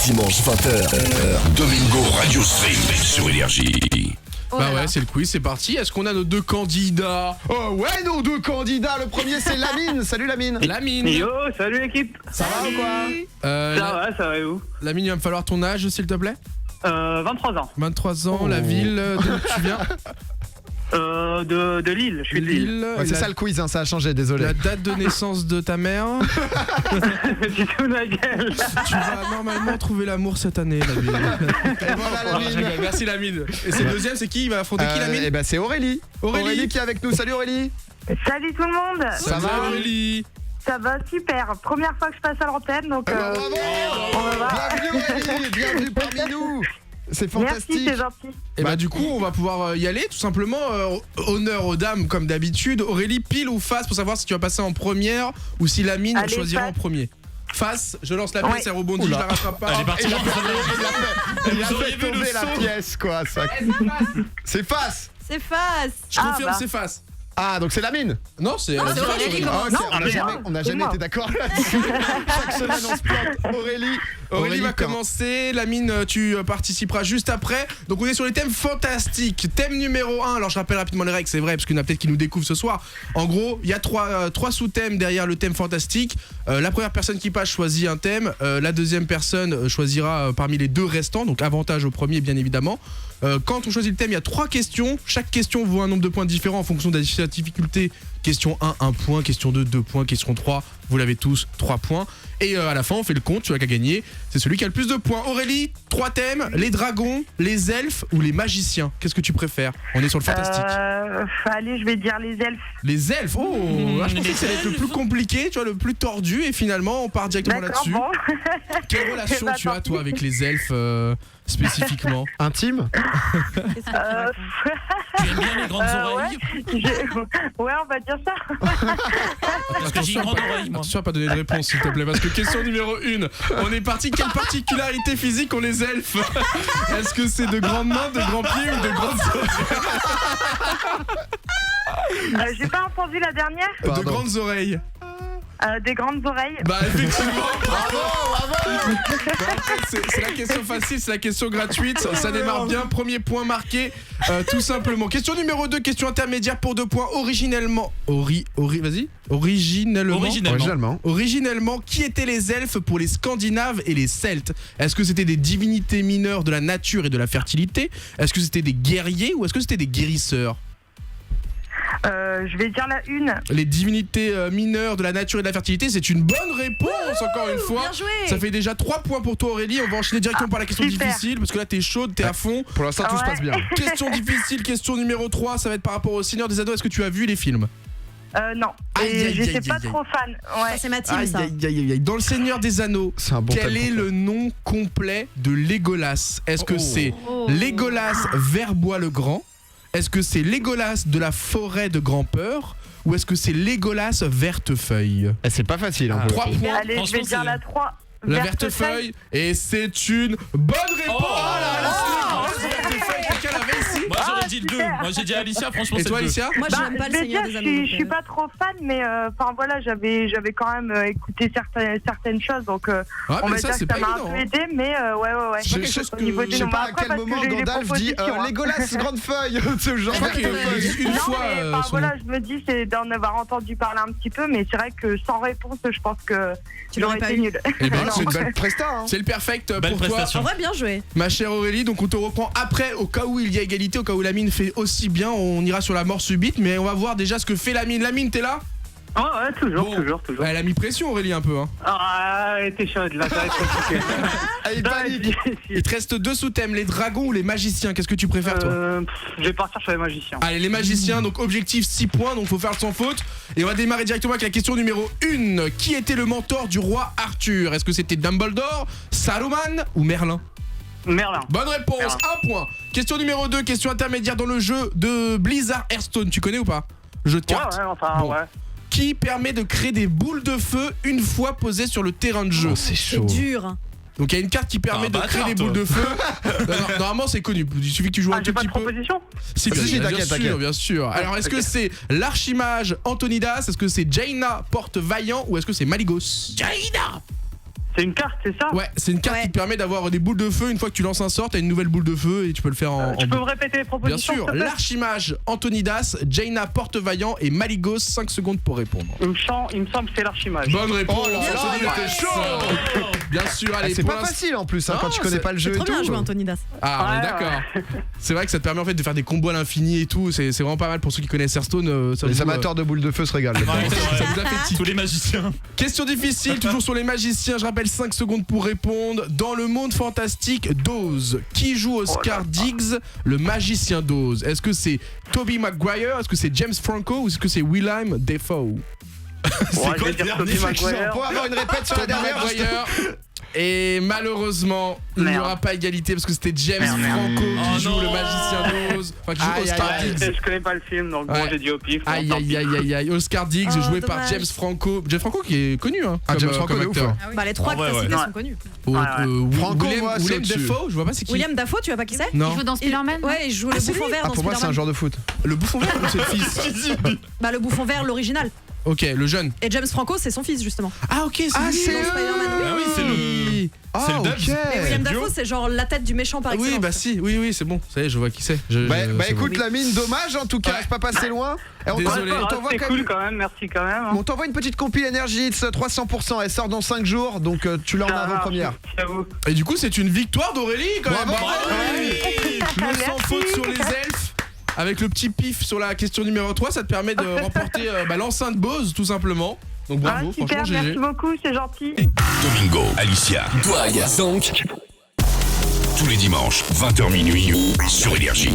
dimanche 20h, Domingo Radio Stream sur Énergie. Oh bah là ouais, là. c'est le quiz, c'est parti. Est-ce qu'on a nos deux candidats? Oh ouais, nos deux candidats. Le premier, c'est Lamine. Salut Lamine. Lamine. Yo, salut l'équipe. Ça va ou quoi? Ça va et vous? Lamine, il va me falloir ton âge, s'il te plaît. 23 ans. 23 ans, Oh. la ville d'où tu viens. De Lille, je suis de Lille. Ouais, c'est la, ça le quiz, hein, ça a changé, désolé. la date de naissance de ta mère. Tu te la gueule. Tu vas normalement trouver l'amour cette année, Lamine. Et voilà Oh, je Lamine. rigole. Merci Lamine. Et c'est le deuxième, c'est qui? Il va affronter qui, Lamine? Eh ben c'est Aurélie. Aurélie qui est avec nous. Salut Aurélie. Salut tout le monde. Ça va Aurélie? Ça va super. Première fois que je passe à l'antenne, donc Bravo. on va. Bienvenue Aurélie, bienvenue parmi nous. C'est Merci, fantastique. c'est gentil. Et bah du coup on va pouvoir y aller tout simplement. Honneur aux dames comme d'habitude. Aurélie, pile ou face pour savoir si tu vas passer en première ou si Lamine Allez, choisira face. en premier. Face, je lance la pièce, Ouais. elle rebondit, je la rattrape pas. Elle est partie. Il a Vous auriez fait vu le tomber la son. pièce quoi. Ça. C'est face. C'est face. Je confirme, bah. c'est face. Ah donc c'est Lamine. Non, c'est Non, c'est Aurélie qui Ah, commence. ok, Non, on n'a c'est jamais, moi. on n'a C'est jamais moi. été d'accord là-dessus. Chaque semaine on se plante. Aurélie va quand- commencer, Lamine tu participeras juste après. Donc on est sur les thèmes fantastiques. Thème numéro 1, alors je rappelle rapidement les règles, c'est vrai parce qu'il y en a peut-être qui nous découvrent ce soir. En gros, il y a trois sous-thèmes derrière le thème fantastique. La première personne qui passe choisit un thème, la deuxième personne choisira parmi les deux restants, donc avantage au premier bien évidemment. Quand on choisit le thème, il y a 3 questions. Chaque question vaut un nombre de points différents en fonction de la difficulté. Question 1, 1 point. Question 2, 2 points. Question 3, vous l'avez tous, 3 points. Et à la fin, on fait le compte. Celui qui a gagné, c'est celui qui a le plus de points. Aurélie, 3 thèmes. Les dragons, les elfes ou les magiciens. Qu'est-ce que tu préfères? On est sur le fantastique. Allez, je vais dire les elfes. Les elfes, oh là, je pensais que ça allait être le plus compliqué, tu vois, le plus tordu. Et finalement, on part directement D'accord, là-dessus. bon. Quelle relation Bah, tu as, tant toi, pis. avec les elfes spécifiquement? Intime. Qu'est-ce que tu préfères Tu aimes bien les grandes oreilles? Ouais, on va dire ça. Parce que j'ai une grande oreille, moi. Attention à pas donner de réponse s'il te plaît, parce que question numéro 1, on est parti, quelle particularité physique ont les elfes? Est-ce que c'est de grandes mains, de grands pieds ou de grandes oreilles? J'ai pas entendu la dernière. Pardon. De grandes oreilles. Des grandes oreilles. Bah effectivement. C'est la question facile, c'est la question gratuite, ça démarre bien, premier point marqué, tout simplement. Question numéro 2, question intermédiaire pour 2 points. Vas-y. Originellement, qui étaient les elfes pour les Scandinaves et les Celtes? Est-ce que c'était des divinités mineures de la nature et de la fertilité? Est-ce que c'était des guerriers ou est-ce que c'était des guérisseurs? Je vais dire la une. Les divinités mineures de la nature et de la fertilité, c'est une bonne réponse encore une fois. Bien joué. Ça fait déjà 3 points pour toi Aurélie, on va enchaîner directement par la question Super. difficile parce que là t'es chaude, t'es à fond. Pour l'instant tout se Ouais. passe bien. Question difficile, question numéro 3, ça va être par rapport au Seigneur des Anneaux. Est-ce que tu as vu les films? Non. Aïe, Et aïe, je aïe, suis pas aïe, trop fan. Ouais. Ça, c'est ma team, Aïe ça. aïe aïe aïe. Dans le Seigneur des Anneaux, C'est un bon quel thème est pour le nom complet de Legolas? Est-ce que c'est Oh. Legolas Verbois le Grand? Est-ce que c'est Legolas de la forêt de Grandpeur? Ou est-ce que c'est Legolas Vertefeuille? Eh, c'est pas facile. Hein, 3 points. Allez, je Franchement, vais dire c'est- la 3. La Vertefeuille, et c'est une bonne réponse. Oh là là, Vertefeuille, quelqu'un l'avait ici? Moi j'aurais dit le 2. super. Moi j'ai dit Alicia, franchement Et c'est toi le 2. Alicia? Moi, j'aime pas je le vais dire, Seigneur des Anneaux. je suis pas trop fan, mais enfin voilà, j'avais quand même écouté certaines choses, donc Ouais, on mais va ça dire c'est que pas ça m'a un évident. peu hein. aidé, mais ouais. C'est pas quelque chose Au niveau que du Je sais nom. pas à Après, quel parce que moment j'ai eu des Gandalf dit propositions, hein. Legolas grande feuille. C'est genre. Je crois qu'il y a eu une Non, fois mais son nom. voilà, je me dis, c'est d'en avoir entendu parler un petit peu, mais c'est vrai que sans réponse, je pense que Tu l'aurais l'aurais pas été eu. nul. Eh ben, C'est une belle presta. Hein. c'est le perfect Belle pour toi, prestation. En vrai, bien joué. ma chère Aurélie. Donc on te reprend après, au cas où il y a égalité, au cas où Lamine fait aussi bien, on ira sur la mort subite, mais on va voir déjà ce que fait Lamine. Lamine, t'es là? Oh, ouais, toujours, Bon. toujours. Ouais, elle a mis pression Aurélie un peu. Hein. Ah, t'es chaude là, ça va être compliqué. Elle panique. Il te reste 2 sous-thèmes, les dragons ou les magiciens. Qu'est-ce que tu préfères toi? Je vais partir sur les magiciens. Allez, les magiciens, donc objectif 6 points, donc faut faire sans faute. Et on va démarrer directement avec la question numéro 1. Qui était le mentor du roi Arthur? Est-ce que c'était Dumbledore, Saruman ou Merlin? Merlin. Bonne réponse, Merlin. 1 point. Question numéro 2, question intermédiaire dans le jeu de Blizzard Hearthstone. Tu connais ou pas? Jeu de cartes. Ouais, enfin, Bon. ouais. Qui permet de créer des boules de feu une fois posées sur le terrain de jeu. Oh, c'est C'est chaud. dur. Donc il y a une carte qui permet de Ah, créer bâtard, des boules toi. de feu. Non, normalement c'est connu, il suffit que tu joues un Ah, tout j'ai pas petit de peu. proposition. Si, bien, Si, bien t'inquiète, sûr, t'inquiète. bien sûr. Alors est-ce que Ok. c'est l'archimage Antonidas? Est-ce que c'est Jaina Porte-Vaillant ou est-ce que c'est Maligos? Jaina. C'est une carte, c'est ça? Ouais, c'est une carte Ouais. qui te permet d'avoir des boules de feu. Une fois que tu lances un sort, t'as une nouvelle boule de feu et tu peux le faire en. Tu peux me répéter les Bien propositions? sûr, s'il te plaît l'Archimage, Antonidas, Jaina Portevaillant et Maligos, 5 secondes pour répondre. Il me semble que c'est l'Archimage. Bonne réponse, Oh là là, Anthony, ouais. t'es chaud. Bien sûr, Ah, allez, c'est pour pas l'instant- facile en plus hein, Non, quand tu connais c'est- pas le jeu C'est et trop bien tout. joué, Antonidas. Ah, on est Ouais, d'accord. C'est vrai que ça te permet en fait de faire des combos à l'infini et tout. C'est vraiment pas mal pour ceux qui connaissent Hearthstone. Ça Les joue, amateurs de boules de feu se régalent. Ouais, ça c'est vrai. vous a fait tilt. Tous les magiciens. Question difficile, toujours sur les magiciens. Je rappelle 5 secondes pour répondre. Dans le monde fantastique d'Oz, qui joue Oscar Diggs, le magicien d'Oz? Est-ce que c'est Tobey Maguire? Est-ce que c'est James Franco? Ou est-ce que c'est Willem Dafoe? Ouais, je vais dire Tobey Maguire. Pour avoir une répète sur la Tobey dernière. Maguire. Et malheureusement, il n'y Merde. aura pas égalité parce que c'était James Merde. Franco qui Oh joue non. le magicien d'Oz. Enfin, qui joue Aïe, Oscar aïe, aïe. Diggs. Je connais pas le film, donc bon, Ouais. j'ai dit au pif. Aïe tant aïe pis. aïe aïe aïe. Oscar Diggs Oh, joué par dommage. James Franco. James Franco qui est connu hein. Ah, James Franco, comme de ouf, acteur. ouais. Bah, les trois Ah ouais, que t'as cités ouais. sont connus. Oh, Ouais. Franco, Willem, moi, c'est Willem au-dessus. Dafoe, je vois pas c'est qui. William Dafoe, tu vois pas qui c'est? Non. Il joue dans Spider-Man. Ouais, il joue le c'est bouffon lui vert Ah, dans pour moi, c'est un Spider-Man. joueur de foot. Le bouffon vert ou c'est le fils? Bah, le bouffon vert, l'original. Ok, le jeune. Et James Franco, c'est son fils, justement. Ah ok, c'est Ah, lui. c'est Dans eux. Spider-Man, oui. Ah oui, c'est le. Ah, C'est le ok. Dubs. Et William duo. Dafoe, c'est genre la tête du méchant par excellence. Oui, bah si, oui, c'est bon. Ça y est, je vois qui c'est. Bah c'est écoute, bon. la mine, dommage en tout cas, Ouais. c'est pas passé loin. Et on Désolé. t'envoie- on t'envoie C'est quand cool même. quand même, merci quand même. On t'envoie une petite compile Energy Hits 300%, elle sort dans 5 jours, donc tu l'as en Ça marche, avant-première. j'avoue. Et du coup, c'est une victoire d'Aurélie quand même. Bravo, Aurélie. Le sans faute sur les elfes. Avec le petit pif sur la question numéro 3, ça te permet de remporter l'enceinte Bose tout simplement. Donc Ah, bravo, super, franchement merci GG. beaucoup, c'est gentil. Domingo, Alicia, Douai, donc tous les dimanches 20h minuit sur Énergie.